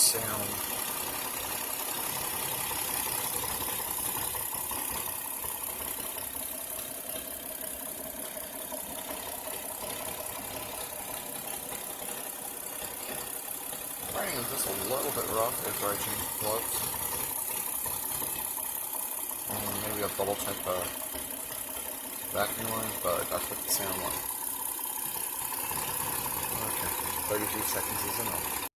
sound. Spraying is just a little bit rough after I change the plugs. Maybe I'll double check the vacuum line, but that's what the sound like. Okay, 32 seconds is enough.